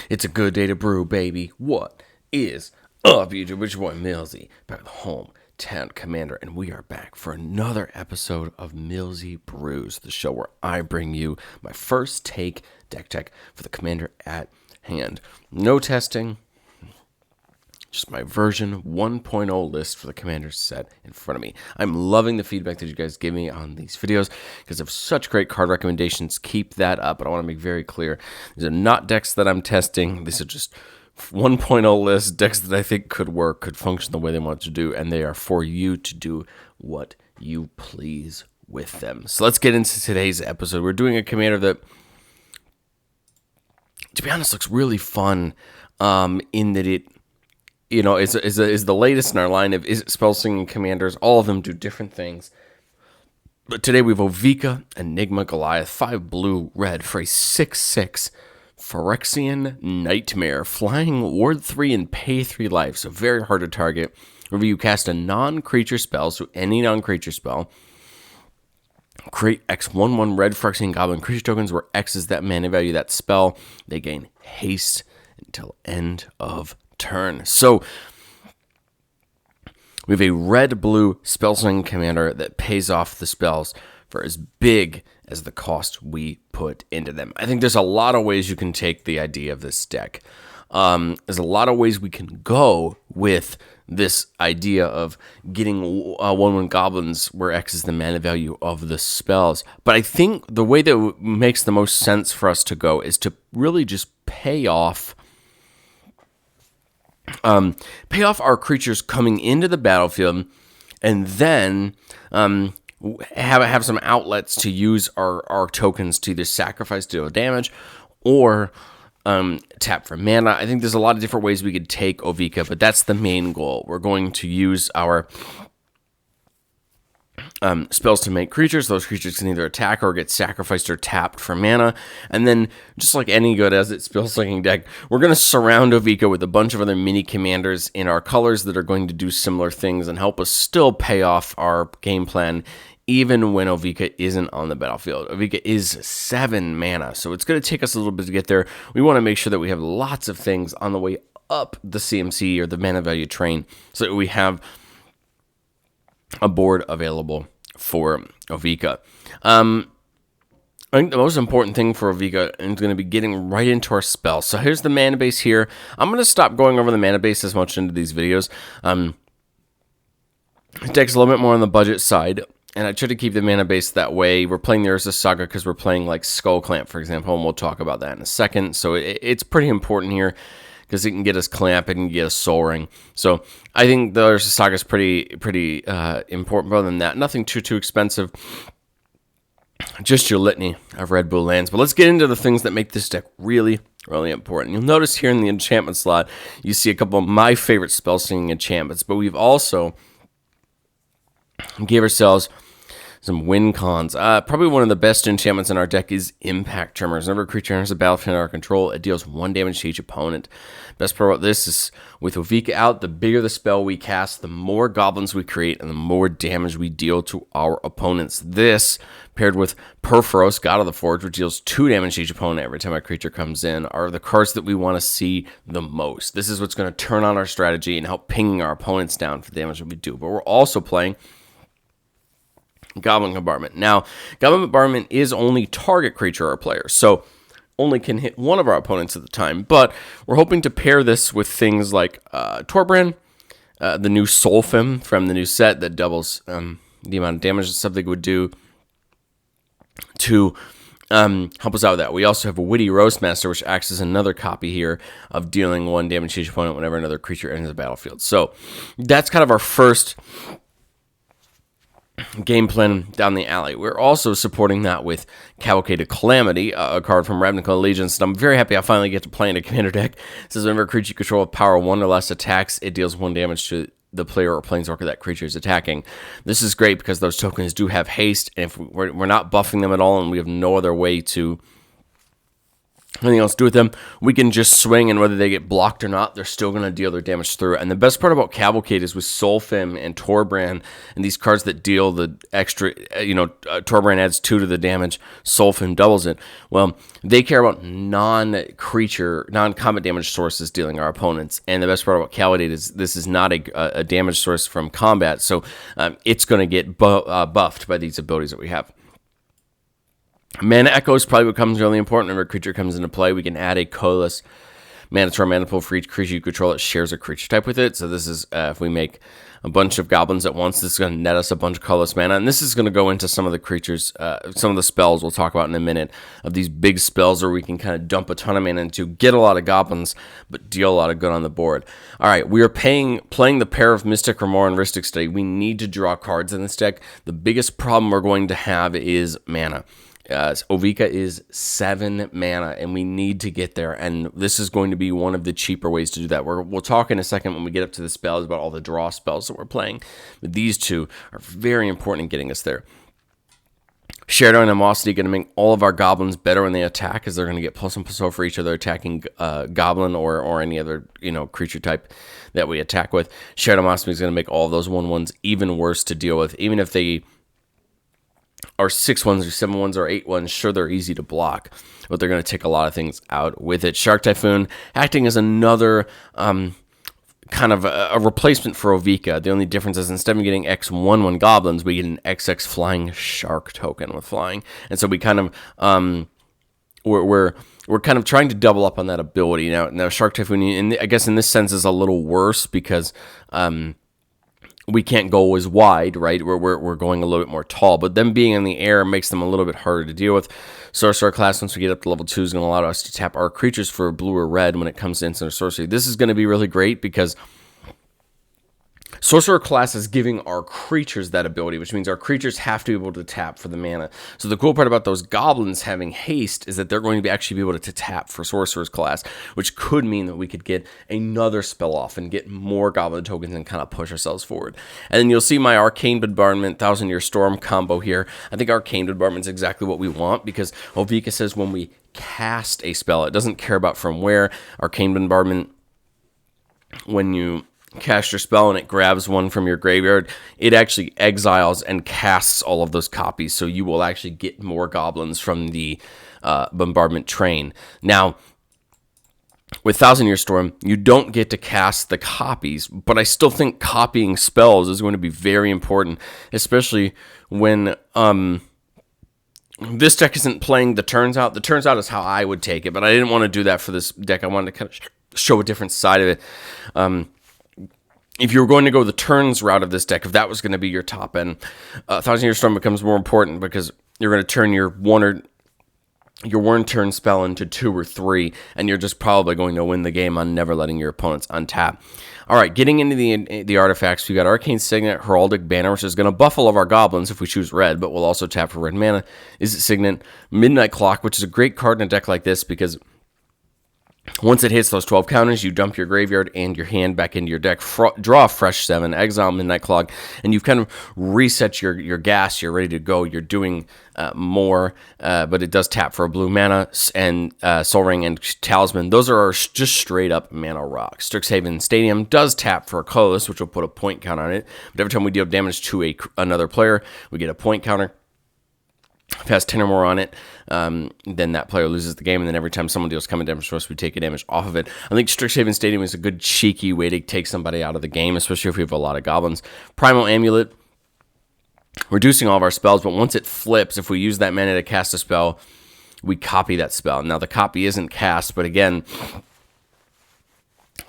It's a good day to brew, baby. What is up, YouTube? It's your boy Millzy, back with Hometown Commander, and we are back for another episode of Millzy Brews, the show where I bring you my first take deck check for the commander at hand. No testing, just my version 1.0 list for the commander set in front of me. I'm loving the feedback that you guys give me on these videos because of such great card recommendations. Keep that up, but I want to make very clear, these are not decks that I'm testing. These are just 1.0 list decks that I think could work, could function the way they want it to do, and they are for you to do what you please with them. So let's get into today's episode. We're doing a commander that, to be honest, looks really fun in that it is the latest in our line of Izzet spell singing commanders. All of them do different things. But today we have Ovika, Enigma, Goliath, 5 blue, red for a 6/6 Phyrexian Nightmare, flying ward 3 and pay 3 life, so very hard to target. Whenever you cast a non-creature spell, so any non-creature spell, create X/1/1 red Phyrexian Goblin creature tokens where X is that mana value, that spell. They gain haste until end of turn. So we have a red-blue spell-singing commander that pays off the spells for as big as the cost we put into them. I think there's a lot of ways you can take the idea of this deck. There's a lot of ways we can go with this idea of getting 1/1 goblins where X is the mana value of the spells. But I think the way that makes the most sense for us to go is to really just pay off our creatures coming into the battlefield, and then have some outlets to use our tokens to either sacrifice to deal damage or tap for mana. I think there's a lot of different ways we could take Ovika, but that's the main goal. We're going to use our spells to make creatures. Those creatures can either attack or get sacrificed or tapped for mana. And then, just like any good as it spell slinging deck, we're going to surround Ovika with a bunch of other mini commanders in our colors that are going to do similar things and help us still pay off our game plan even when Ovika isn't on the battlefield. Ovika is 7 mana, so it's going to take us a little bit to get there. We want to make sure that we have lots of things on the way up the CMC or the mana value train so that we have a board available for Ovika. I think the most important thing for Ovika is going to be getting right into our spells. So here's the mana base here. I'm going to stop going over the mana base as much into these videos. It takes a little bit more on the budget side, and I try to keep the mana base that way. We're playing the Urza Saga because we're playing like Skull Clamp, for example, and we'll talk about that in a second. So it's pretty important here because it can get us Clamp, it can get us Soul Ring. So I think the Urza Saga is pretty important. Other than that, nothing too expensive. Just your litany of red blue lands. But let's get into the things that make this deck really important. You'll notice here in the enchantment slot, you see a couple of my favorite spell singing enchantments, but we've also gave ourselves some win cons. Probably one of the best enchantments in our deck is Impact Tremors. Whenever a creature enters the battlefield under our control, it deals 1 damage to each opponent. Best part about this is with Ovika out, the bigger the spell we cast, the more goblins we create, and the more damage we deal to our opponents. This, paired with Perforos, God of the Forge, which deals 2 damage to each opponent every time a creature comes in, are the cards that we want to see the most. This is what's going to turn on our strategy and help pinging our opponents down for the damage that we do. But we're also playing Goblin Bombardment. Now, Goblin Bombardment is only target creature or player, so only can hit one of our opponents at the time, but we're hoping to pair this with things like Torbrand, the new Solfim from the new set that doubles the amount of damage that something would do to help us out with that. We also have a Witty Roastmaster, which acts as another copy here of dealing 1 damage to each opponent whenever another creature enters the battlefield. So that's kind of our first game plan down the alley. We're also supporting that with Cavalcade Calamity, a card from Ravnica Allegiance, and I'm very happy I finally get to play in a commander deck. It says whenever a creature you control with power 1 or less attacks, it deals 1 damage to the player or planeswalker that creature is attacking. This is great because those tokens do have haste, and if we're not buffing them at all and we have no other way to anything else to do with them, we can just swing, and whether they get blocked or not, they're still going to deal their damage through. And the best part about Cavalcade is with Solfim and Torbrand and these cards that deal the extra, Torbrand adds 2 to the damage, Solfim doubles it. Well, they care about non-combat damage sources dealing our opponents. And the best part about Cavalcade is this is not a damage source from combat, so it's going to get buffed by these abilities that we have. Mana Echoes probably becomes really important whenever a creature comes into play. We can add a colorless mana to our mana pool for each creature you control that shares a creature type with it. So this is, if we make a bunch of goblins at once, this is going to net us a bunch of colorless mana. And this is going to go into some of the creatures, some of the spells we'll talk about in a minute, of these big spells where we can kind of dump a ton of mana into, get a lot of goblins, but deal a lot of good on the board. All right, we are playing the pair of Mystic Remora and Rhystic Study. We need to draw cards in this deck. The biggest problem we're going to have is mana. Ovika is 7 mana, and we need to get there, and this is going to be one of the cheaper ways to do that. We'll talk in a second when we get up to the spells about all the draw spells that we're playing, but these two are very important in getting us there. Shared Animosity going to make all of our goblins better when they attack, because they're going to get +1/+0 for each other attacking goblin or any other creature type that we attack with. Shared Animosity is going to make all of those 1/1s even worse to deal with, even if they are 6/1s or 7/1s or 8/1s, sure, they're easy to block, but they're going to take a lot of things out with it. Shark Typhoon acting as another kind of a replacement for Ovika. The only difference is instead of getting X/1/1 goblins, we get an XX flying shark token with flying, and so we kind of we're kind of trying to double up on that ability now. Shark Typhoon, I guess in this sense, is a little worse because we can't go as wide, right? We're going a little bit more tall, but them being in the air makes them a little bit harder to deal with. Sorcerer class, once we get up to level 2, is going to allow us to tap our creatures for blue or red when it comes to instant or sorcery. This is going to be really great because Sorcerer class is giving our creatures that ability, which means our creatures have to be able to tap for the mana. So the cool part about those goblins having haste is that they're going to actually be able to tap for Sorcerer's class, which could mean that we could get another spell off and get more goblin tokens and kind of push ourselves forward. And then you'll see my Arcane Bombardment, Thousand Year Storm combo here. I think Arcane Bombardment is exactly what we want because Ovika says when we cast a spell, it doesn't care about from where. Arcane Bombardment, when you cast your spell and it grabs one from your graveyard, it actually exiles and casts all of those copies, so you will actually get more goblins from the bombardment train. Now, with Thousand Year Storm, you don't get to cast the copies, but I still think copying spells is going to be very important, especially when this deck isn't playing the turns out. The turns out is how I would take it, but I didn't want to do that for this deck. I wanted to kind of show a different side of it. If you were going to go the turns route of this deck, if that was going to be your top end, Thousand Year Storm becomes more important because you're going to turn your one turn spell into 2 or 3, and you're just probably going to win the game on never letting your opponents untap. All right, getting into the artifacts, we got Arcane Signet, Heraldic Banner, which is going to buff all of our goblins if we choose red, but we'll also tap for red mana. Izzet Signet, Midnight Clock, which is a great card in a deck like this because once it hits those 12 counters, you dump your graveyard and your hand back into your deck, draw a fresh 7, exile Midnight Clock, and you've kind of reset your gas. You're ready to go. You're doing more, but it does tap for a blue mana, and Soul Ring and Talisman. Those are just straight up mana rocks. Strixhaven Stadium does tap for a colorless, which will put a point count on it, but every time we deal damage to another player, we get a point counter. If it has 10 or more on it, then that player loses the game, and then every time someone deals combat damage to us, we take a damage off of it. I think Strixhaven Stadium is a good cheeky way to take somebody out of the game, especially if we have a lot of goblins. Primal Amulet, reducing all of our spells, but once it flips, if we use that mana to cast a spell, we copy that spell. Now, the copy isn't cast, but again,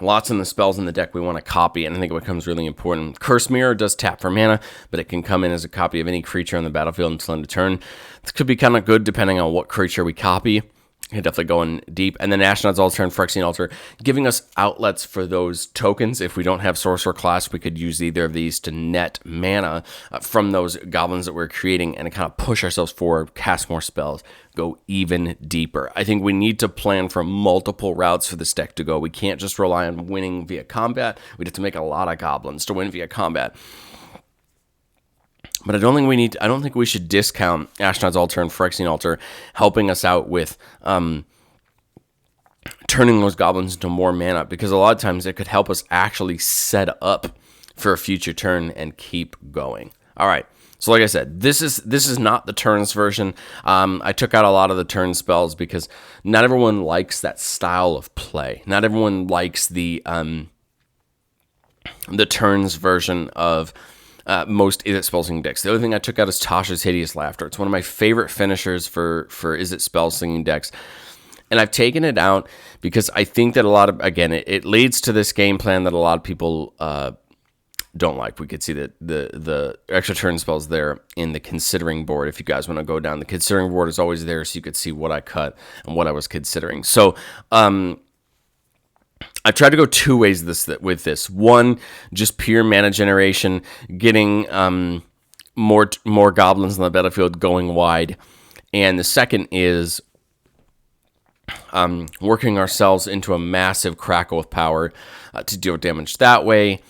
lots of the spells in the deck we want to copy, and I think it becomes really important. Curse Mirror does tap for mana, but it can come in as a copy of any creature on the battlefield until end of turn. This could be kind of good depending on what creature we copy. Definitely going deep. And then Ashnod's Altar and Phyrexian Altar, giving us outlets for those tokens. If we don't have Sorcerer class, we could use either of these to net mana from those goblins that we're creating and kind of push ourselves forward, cast more spells, go even deeper. I think we need to plan for multiple routes for this deck to go. We can't just rely on winning via combat. We'd have to make a lot of goblins to win via combat. But I don't think we should discount Ashnod's Altar and Phyrexian Altar helping us out with turning those goblins into more mana, because a lot of times it could help us actually set up for a future turn and keep going. All right. So like I said, this is not the turns version. I took out a lot of the turn spells because not everyone likes that style of play. Not everyone likes the turns version of most Izzet spell-slinging decks. The other thing I took out is Tasha's Hideous Laughter. It's one of my favorite finishers for Izzet spell-slinging decks. And I've taken it out because I think that a lot of, again, it leads to this game plan that a lot of people don't like. We could see the extra turn spells there in the considering board. If you guys want to go down, the considering board is always there, so you could see what I cut and what I was considering. So I tried to go two ways with this. One, just pure mana generation, getting more goblins on the battlefield, going wide. And the second is working ourselves into a massive crackle of power to deal damage that way,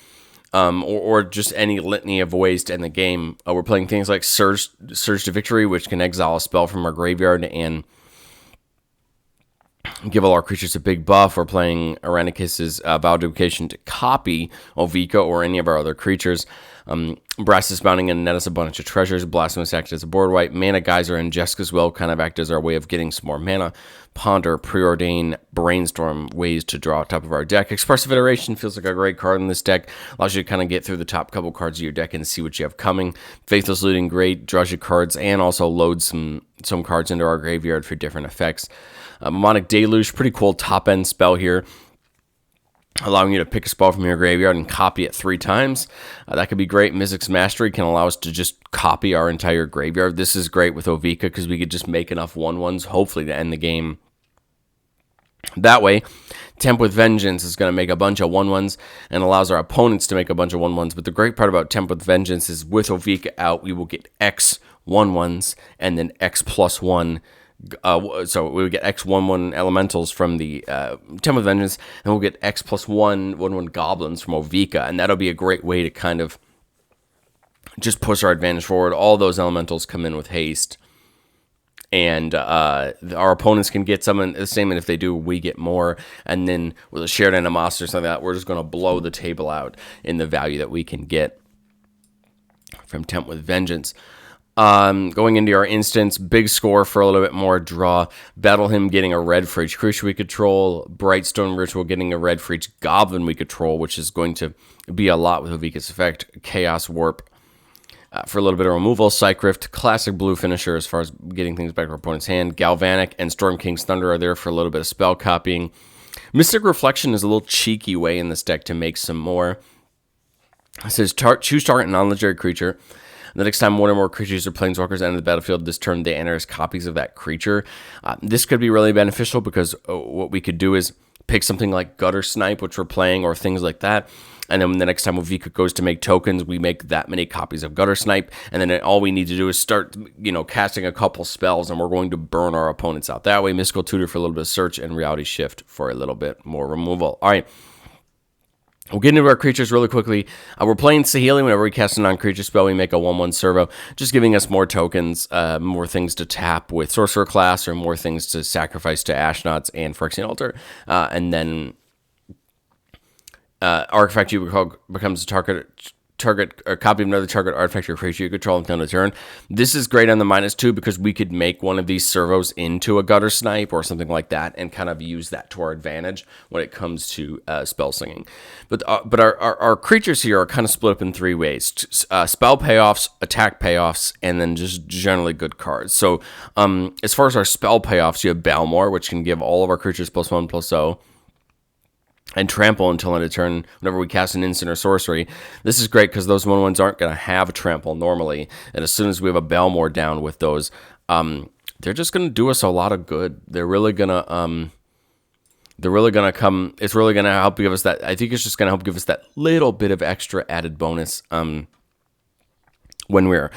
or just any litany of ways to end the game. We're playing things like Surge to Victory, which can exile a spell from our graveyard and give all our creatures a big buff. We're playing Irenicus's Vow to Evocation to copy Ovika or any of our other creatures. Brassus Bounding and net us a bunch of treasures. Blasphemous act as a board wipe. Mana Geyser and Jessica's Will kind of act as our way of getting some more mana. Ponder, Preordain, Brainstorm, ways to draw top of our deck. Expressive Iteration feels like a great card in this deck. Allows you to kind of get through the top couple cards of your deck and see what you have coming. Faithless Looting, great. Draws you cards and also loads some cards into our graveyard for different effects. Mnemonic Deluge, pretty cool top end spell here, allowing you to pick a spell from your graveyard and copy it 3 times. That could be great. Mystic's Mastery can allow us to just copy our entire graveyard. This is great with Ovika because we could just make enough 1/1s, hopefully, to end the game that way. Temp with Vengeance is going to make a bunch of 1/1s and allows our opponents to make a bunch of 1/1s. But the great part about Temp with Vengeance is with Ovika out, we will get X 1/1s and then X plus 1. So we would get X 1/1 elementals from the Temple of Vengeance, and we'll get X plus 1/1 goblins from Ovika, and that'll be a great way to kind of just push our advantage forward. All those elementals come in with haste, and our opponents can get some the same, and if they do, we get more. And then with a shared animosity or something like that, we're just going to blow the table out in the value that we can get from Tempt with Vengeance. Going into our instance, big score for a little bit more draw. Battle Hymn getting a red for each creature we control. Brightstone Ritual getting a red for each goblin we control, which is going to be a lot with Ovika's effect. Chaos Warp for a little bit of removal. Psych Rift, classic blue finisher as far as getting things back to our opponent's hand. Galvanic and Storm King's Thunder are there for a little bit of spell copying. Mystic Reflection is a little cheeky way in this deck to make some more. It says choose target non-legendary creature. The next time one or more creatures or planeswalkers enter the battlefield this turn, they enter as copies of that creature. This could be really beneficial because what we could do is pick something like Gutter Snipe, which we're playing, or things like that. And then the next time Ovika goes to make tokens, we make that many copies of Gutter Snipe. And then all we need to do is start, casting a couple spells, and we're going to burn our opponents out that way. Mystical Tutor for a little bit of search, and Reality Shift for a little bit more removal. All right. We'll get into our creatures really quickly. We're playing Saheeli. Whenever we cast a non-creature spell, we make a 1/1 servo, just giving us more tokens, more things to tap with Sorcerer class, or more things to sacrifice to Ashnod's and Phyrexian Altar. And then Artifact you becomes a target or copy of another target artifact or creature you control until the turn. This is great on the -2 because we could make one of these servos into a Gutter Snipe or something like that and kind of use that to our advantage when it comes to spell slinging. But our creatures here are kind of split up in 3 ways: spell payoffs, attack payoffs, and then just generally good cards. So as far as our spell payoffs, you have Balmor, which can give all of our creatures +1/+0. And Trample until end of turn whenever we cast an instant or sorcery. This is great because those 1/1s aren't going to have a Trample normally. And as soon as we have a Balmor down with those, they're just going to do us a lot of good. They're really going to come. It's really going to help give us that. I think it's just going to help give us that little bit of extra added bonus when we're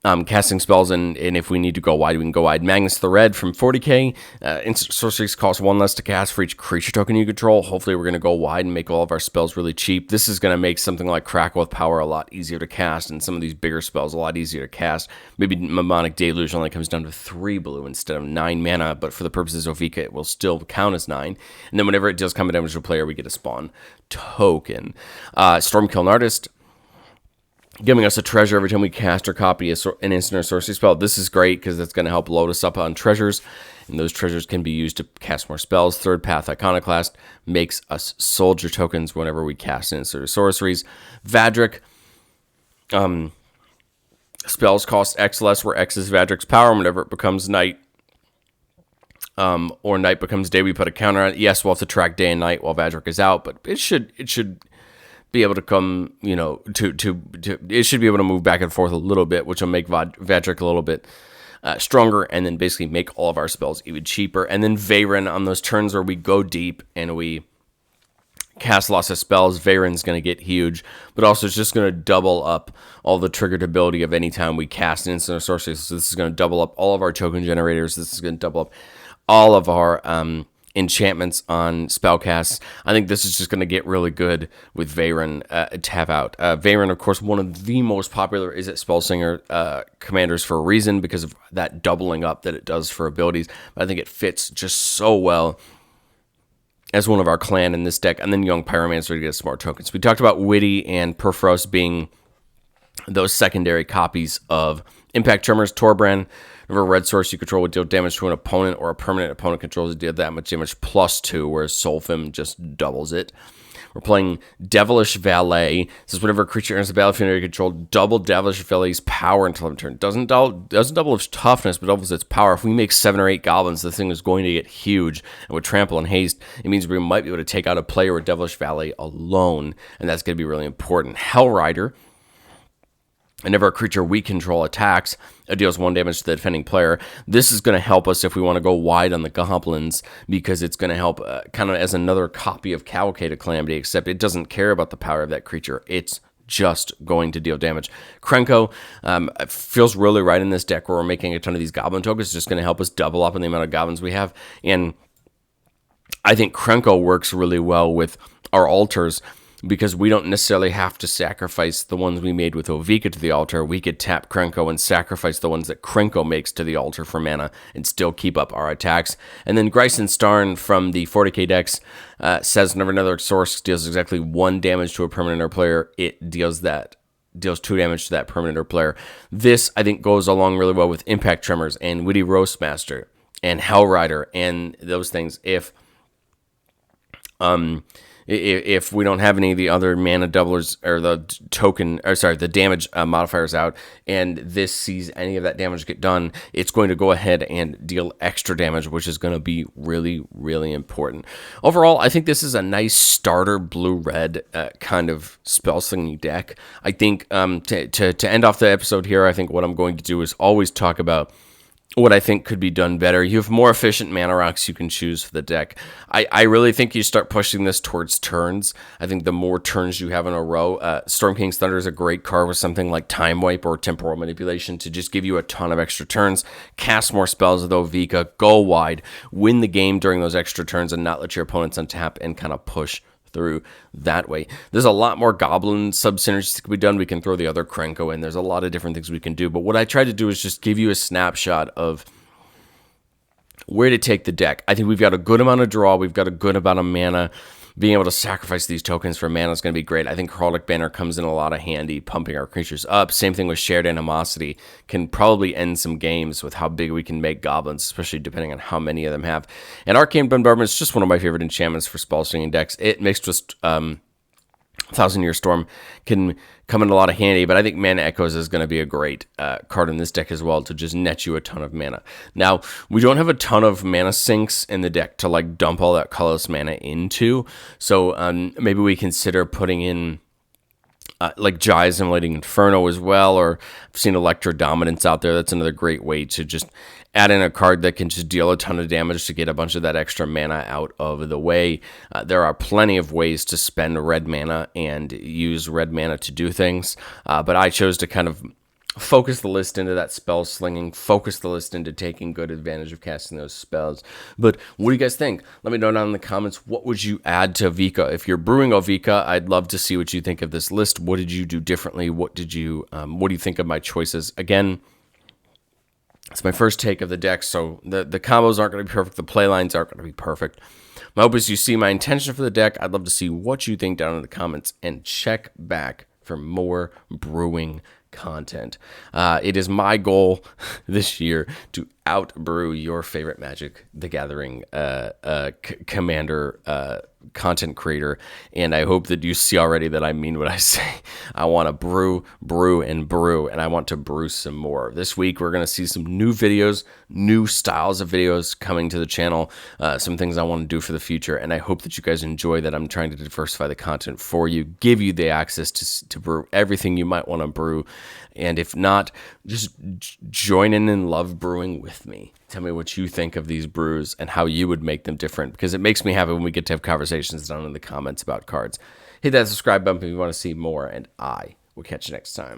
casting spells, and if we need to go wide, we can go wide. Magnus the Red from 40k. Instant sorceries cost 1 less to cast for each creature token you control. Hopefully we're going to go wide and make all of our spells really cheap. This is going to make something like Crackle with Power a lot easier to cast, and some of these bigger spells a lot easier to cast. Maybe Mnemonic Deluge only comes down to 3 blue instead of 9 mana, but for the purposes of Ovika, it will still count as 9. And then whenever it deals combat damage to a player, we get a spawn token. Stormkiln Artist, giving us a treasure every time we cast or copy an instant or sorcery spell. This is great because that's going to help load us up on treasures, and those treasures can be used to cast more spells. Third Path Iconoclast makes us soldier tokens whenever we cast instant or sorceries. Vadrik, spells cost X less, where X is Vadrik's power. Whenever it becomes night, or night becomes day, we put a counter on it. Yes, we'll have to track day and night while Vadrik is out, but it should be able to come, it should be able to move back and forth a little bit, which will make Vadrik a little bit stronger, and then basically make all of our spells even cheaper. And then Veyran, on those turns where we go deep and we cast lots of spells, Veyran's going to get huge, but also it's just going to double up all the triggered ability of any time we cast an instant or sorcery. So this is going to double up all of our token generators. This is going to double up all of our enchantments on spellcasts. I think this is just going to get really good with Veyran to have out. Veyran, of course, one of the most popular Izzet Spellslinger commanders for a reason, because of that doubling up that it does for abilities. But I think it fits just so well as one of our clan in this deck. And then Young Pyromancer to get smart tokens. We talked about Witty and Perforos being those secondary copies of Impact Tremors. Torbrand, whenever red source you control would deal damage to an opponent, or a permanent opponent controls it, deal that much damage +2, whereas Solfim just doubles it. We're playing Devilish Valet. This is whenever a creature enters the battlefield under your control, double Devilish Valet's power until end turn. Doesn't double its toughness, but doubles its power. If we make 7 or 8 goblins, the thing is going to get huge. And with Trample and Haste, it means we might be able to take out a player with Devilish Valet alone, and that's going to be really important. Hellrider, whenever a creature we control attacks, it deals 1 damage to the defending player. This is going to help us if we want to go wide on the goblins, because it's going to help kind of as another copy of Cavalcade of Calamity, except it doesn't care about the power of that creature. It's just going to deal damage. Krenko feels really right in this deck, where we're making a ton of these goblin tokens. It's just going to help us double up on the amount of goblins we have. And I think Krenko works really well with our altars, because we don't necessarily have to sacrifice the ones we made with Ovika to the altar. We could tap Krenko and sacrifice the ones that Krenko makes to the altar for mana and still keep up our attacks. And then Gryson Starn from the 40k decks says whenever another source deals exactly 1 damage to a permanent or player, it deals 2 damage to that permanent or player. This, I think, goes along really well with Impact Tremors and Witty Roastmaster and Hellrider and those things. If we don't have any of the other mana doublers or the damage modifiers out, and this sees any of that damage get done, it's going to go ahead and deal extra damage, which is going to be really, really important. Overall, I think this is a nice starter blue-red kind of spell slinging deck. I think to end off the episode here, I think what I'm going to do is always talk about what I think could be done better. You have more efficient mana rocks you can choose for the deck. I really think you start pushing this towards turns. I think the more turns you have in a row, Storm King's Thunder is a great card with something like Time Wipe or Temporal Manipulation to just give you a ton of extra turns, cast more spells with Ovika, go wide, win the game during those extra turns, and not let your opponents untap and kind of push through that way. There's a lot more goblin sub-synergies that can be done. We can throw the other Krenko in. There's a lot of different things we can do, but what I tried to do is just give you a snapshot of where to take the deck. I think we've got a good amount of draw. We've got a good amount of mana. Being able to sacrifice these tokens for mana is going to be great. I think Heraldic Banner comes in a lot of handy, pumping our creatures up. Same thing with Shared Animosity. Can probably end some games with how big we can make goblins, especially depending on how many of them have. And Arcane Bombardment is just one of my favorite enchantments for spell slinging decks. It mixed with Thousand Year Storm can come in a lot of handy, but I think Mana Echoes is going to be a great card in this deck as well to just net you a ton of mana. Now, we don't have a ton of mana sinks in the deck to like dump all that colorless mana into, so maybe we consider putting in like Jai Assimilating Inferno as well, or I've seen Electro Dominance out there. That's another great way to just add in a card that can just deal a ton of damage to get a bunch of that extra mana out of the way. There are plenty of ways to spend red mana and use red mana to do things, but I chose to kind of focus the list into that spell slinging, focus the list into taking good advantage of casting those spells. But what do you guys think? Let me know down in the comments, what would you add to Ovika? If you're brewing Ovika, I'd love to see what you think of this list. What did you do differently? What do you think of my choices? Again, it's my first take of the deck, so the combos aren't going to be perfect. The playlines aren't going to be perfect. My hope is you see my intention for the deck. I'd love to see what you think down in the comments, and check back for more brewing content. It is my goal this year to outbrew your favorite Magic the Gathering commander content creator, and I hope that you see already that I mean what I say. I want to brew, and I want to brew some more. This week we're going to see some new videos, new styles of videos coming to the channel, some things I want to do for the future, and I hope that you guys enjoy that. I'm trying to diversify the content for you, give you the access to brew everything you might want to brew, and if not, just join in and love brewing with me. Tell me what you think of these brews and how you would make them different, because it makes me happy when we get to have conversations down in the comments about cards. Hit that subscribe button if you want to see more, and I will catch you next time.